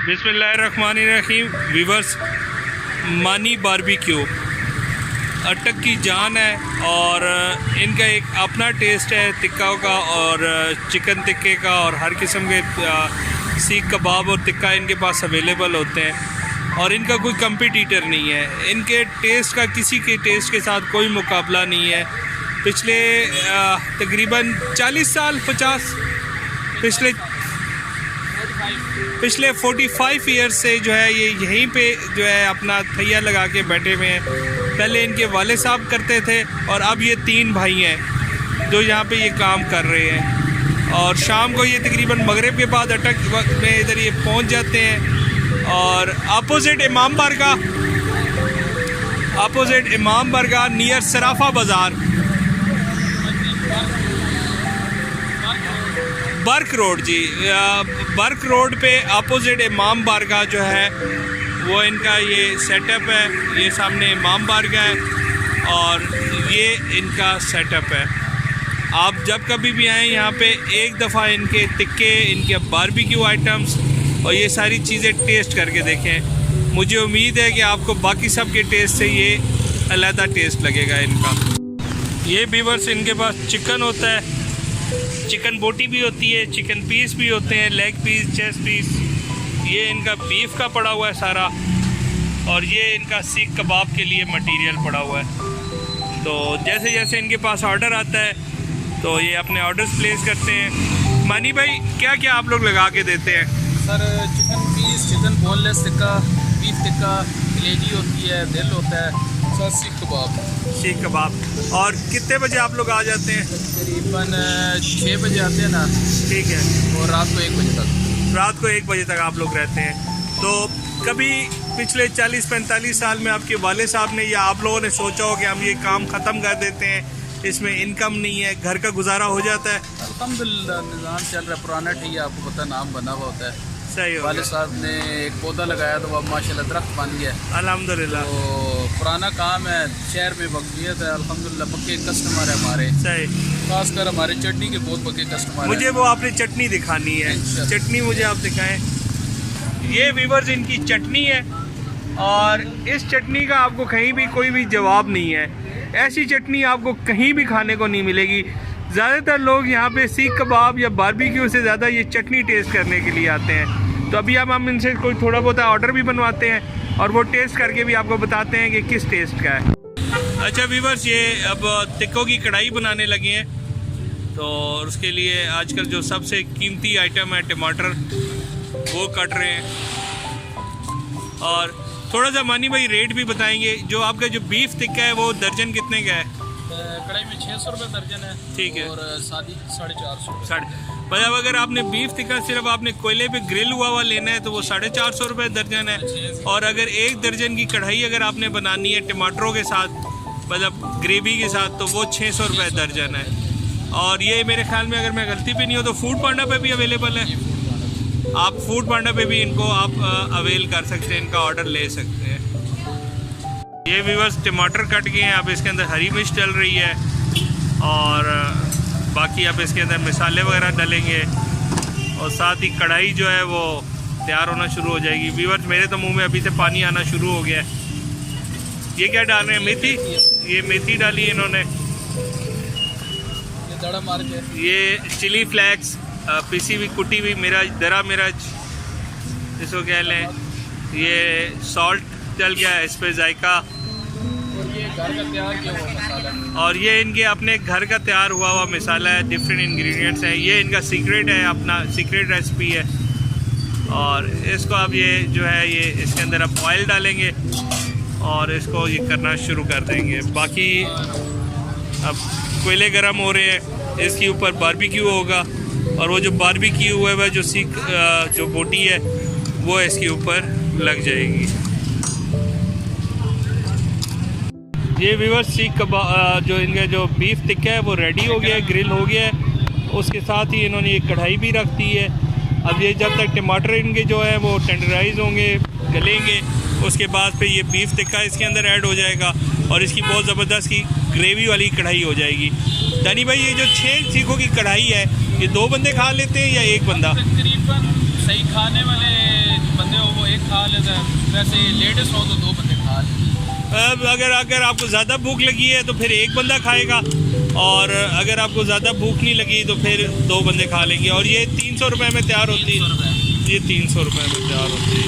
बिस्मिल्लाहिर्रहमानिर्रहीम। वीवर्स, मानी बारबेक्यू अटक की जान है और इनका एक अपना टेस्ट है टिक्का का और चिकन टिक्के का, और हर किस्म के सीख कबाब और टिक्का इनके पास अवेलेबल होते हैं और इनका कोई कंपटीटर नहीं है। इनके टेस्ट का किसी के टेस्ट के साथ कोई मुकाबला नहीं है। पिछले तकरीबन 40 साल 50 पिछले 45 ईयर्स से जो है ये यहीं पे जो है अपना थैया लगा के बैठे हुए हैं। पहले इनके वाले साहब करते थे और अब ये 3 भाई हैं जो यहाँ पे ये काम कर रहे हैं, और शाम को ये तकरीबन मगरिब के बाद अटक वक्त में इधर ये पहुँच जाते हैं। और अपोजिट इमाम बारगाह नियर सराफा बाज़ार, बर्क रोड जी, बर्क रोड पे अपोजिट इमाम बारगाह जो है वो इनका ये सेटअप है। ये सामने इमाम बारगाह है और ये इनका सेटअप है। आप जब कभी भी आएँ यहाँ पे एक दफ़ा इनके टिक्के, इनके बारबेक्यू आइटम्स और ये सारी चीज़ें टेस्ट करके देखें। मुझे उम्मीद है कि आपको बाकी सब के टेस्ट से ये अलग टेस्ट लगेगा इनका। ये वीवर्स इनके पास चिकन होता है, चिकन बोटी भी होती है, चिकन पीस भी होते हैं, लेग पीस, चेस्ट पीस। ये इनका बीफ का पड़ा हुआ है सारा, और ये इनका सीख कबाब के लिए मटेरियल पड़ा हुआ है। तो जैसे जैसे इनके पास ऑर्डर आता है तो ये अपने ऑर्डर्स प्लेस करते हैं। मानी भाई, क्या क्या आप लोग लगा के देते हैं? Sir, chicken piece, chicken boneless tikka, beef tikka, कलेजी होती है, दिल होता है, सर सीख कबाब। और कितने बजे आप लोग आ जाते हैं? तकरीबन 6 बजे आते हैं ना। ठीक है। और रात को 1 बजे तक। रात को 1 बजे तक आप लोग रहते हैं। तो कभी पिछले 40-45 साल में आपके वाले साहब ने या आप लोगों ने सोचा हो कि हम ये काम ख़त्म कर देते हैं, इसमें इनकम नहीं है, घर का गुजारा हो जाता है? अल्हम्दुलिल्लाह निज़ाम चल रहा है। पुराना ठैया आपको पता, नाम बना हुआ होता है। सही। वाले साहब ने एक पौधा लगाया तो वह माशाल्लाह दरख्त बन गया। अल्हम्दुलिल्लाह। तो पुराना काम है, शहर में मकबूलियत है। अल्हम्दुलिल्लाह पक्के कस्टमर है हमारे। सही। खासकर हमारे चटनी के बहुत पक्के कस्टमर। मुझे वो आपने चटनी दिखानी है, चटनी मुझे आप दिखाएं। ये वीवर्स इनकी चटनी है और इस चटनी का आपको कहीं भी कोई भी जवाब नहीं है। ऐसी चटनी आपको कहीं भी खाने को नहीं मिलेगी। ज़्यादातर लोग यहाँ पे सीख कबाब या बारबेक्यू से ज़्यादा ये चटनी टेस्ट करने के लिए आते हैं। तो अभी अब हम इनसे कोई थोड़ा बहुत ऑर्डर भी बनवाते हैं और वो टेस्ट करके भी आपको बताते हैं कि किस टेस्ट का है। अच्छा वीवर्स, ये अब टिक्कों की कढ़ाई बनाने लगे हैं। तो उसके लिए आजकल जो सबसे कीमती आइटम है टमाटर, वो कट रहे हैं। और थोड़ा सा मानी भाई रेट भी बताएंगे। जो आपका जो बीफ टिक्का है वो दर्जन कितने का है? कढ़ाई में 600 रुपये दर्जन है। ठीक है। और सादी 450। मतलब अगर आपने बीफ टिक्का सिर्फ आपने कोयले पे ग्रिल हुआ लेना है तो वो 450 रुपये दर्जन है। और अगर 1 दर्जन की कढ़ाई अगर आपने बनानी है टमाटरों के साथ, मतलब ग्रेवी के साथ, तो वो 600 रुपये दर्जन है। और ये मेरे ख्याल में अगर मैं गलती पे नहीं हो तो फूड पांडा पे भी अवेलेबल है। आप फूड पांडा पे भी इनको आप अवेल कर सकते हैं, इनका ऑर्डर ले सकते हैं। ये व्यूअर्स टमाटर कट गए हैं, अब इसके अंदर हरी मिर्च डल रही है और बाकी अब इसके अंदर मसाले वगैरह डलेंगे और साथ ही कढ़ाई जो है वो तैयार होना शुरू हो जाएगी। व्यूअर्स, मेरे तो मुंह में अभी से पानी आना शुरू हो गया है। ये क्या डाल रहे हैं? मेथी। ये मेथी डाली है इन्होंने। ये चिली फ्लैक्स, पिसी हुई कुटी हुई मिर्च, दरा मिर्च इसको कह लें। ये सॉल्ट डल गया है, इस पर जायका। और ये घर का तैयार किया हुआ मसाला है। और ये इनके अपने घर का तैयार हुआ मसाला है, डिफरेंट इंग्रेडिएंट्स हैं। ये इनका सीक्रेट है, अपना सीक्रेट रेसिपी है। और इसको अब ये जो है ये इसके अंदर अब ऑयल डालेंगे और इसको ये करना शुरू कर देंगे। बाकी अब कोयले गर्म हो रहे हैं, इसके ऊपर बारबेक्यू होगा और वो जो बारबेक्यू हुआ है जो जो बोटी है वो इसके ऊपर लग जाएगी। ये व्यूअर्स सीख कबाब जो इनका जो बीफ टिक्का है वो रेडी हो गया है, ग्रिल हो गया है। उसके साथ ही इन्होंने ये कढ़ाई भी रख दी है। अब ये जब तक टमाटर इनके जो है वो टेंडराइज होंगे, गलेंगे, उसके बाद फिर ये बीफ टिक्का इसके अंदर ऐड हो जाएगा और इसकी बहुत ज़बरदस्त की ग्रेवी वाली कढ़ाई हो जाएगी। दानी भाई, ये जो 6 सीखों की कढ़ाई है ये 2 बंदे खा लेते हैं या 1 बंदा? तकरीबन सही खाने वाले बंदे एक खा ले, वैसे लेडीज हो तो 2 बंदे खा ले। अब अगर आपको ज़्यादा भूख लगी है तो फिर एक बंदा खाएगा, और अगर आपको ज़्यादा भूख नहीं लगी तो फिर 2 बंदे खा लेंगे। और ये 300 रुपये में तैयार होती है, ये 300 रुपये में तैयार होती है।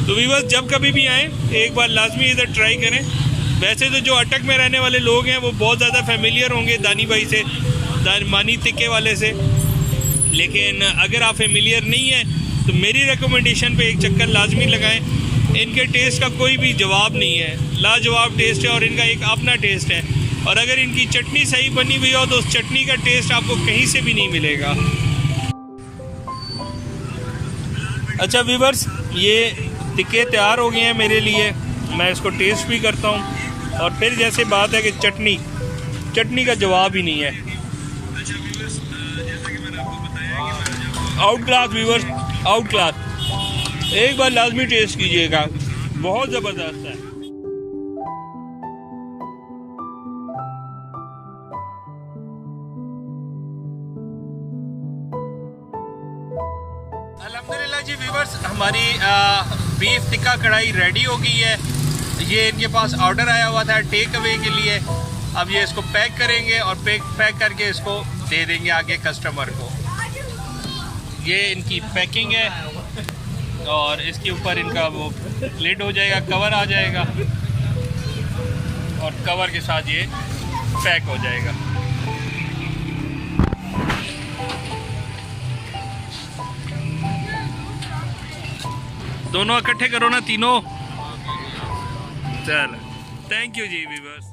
तो व्यूअर्स जब कभी भी आएँ एक बार लाजमी इधर ट्राई करें। वैसे तो जो अटक में रहने वाले लोग हैं वो बहुत ज़्यादा फेमिलियर होंगे दानी भाई से, मानी तिक्के वाले से, लेकिन अगर आप फेमिलियर नहीं हैं तो मेरी रिकमेंडेशन पे एक चक्कर लाजमी लगाएं। इनके टेस्ट का कोई भी जवाब नहीं है, लाजवाब टेस्ट है और इनका एक अपना टेस्ट है। और अगर इनकी चटनी सही बनी हुई हो तो उस चटनी का टेस्ट आपको कहीं से भी नहीं मिलेगा। अच्छा व्यूअर्स, ये टिक्के तैयार हो गए हैं मेरे लिए, मैं इसको टेस्ट भी करता हूँ। और फिर जैसे बात है कि चटनी का जवाब ही नहीं है। Out class viewers, out class. एक बार लाजमी टेस्ट कीजिएगा, बहुत ज़बरदस्त है। अल्हम्दुलिल्लाह जी व्यूअर्स, हमारी बीफ टिक्का कढ़ाई रेडी हो गई है। ये इनके पास ऑर्डर आया हुआ था टेक अवे के लिए। अब ये इसको पैक करेंगे और पैक करके इसको दे देंगे आगे कस्टमर को। ये इनकी पैकिंग है और इसके ऊपर इनका वो लिड हो जाएगा, कवर आ जाएगा और कवर के साथ ये पैक हो जाएगा। दोनों इकट्ठे करो ना तीनों। चल, थैंक यू जी व्यूअर्स।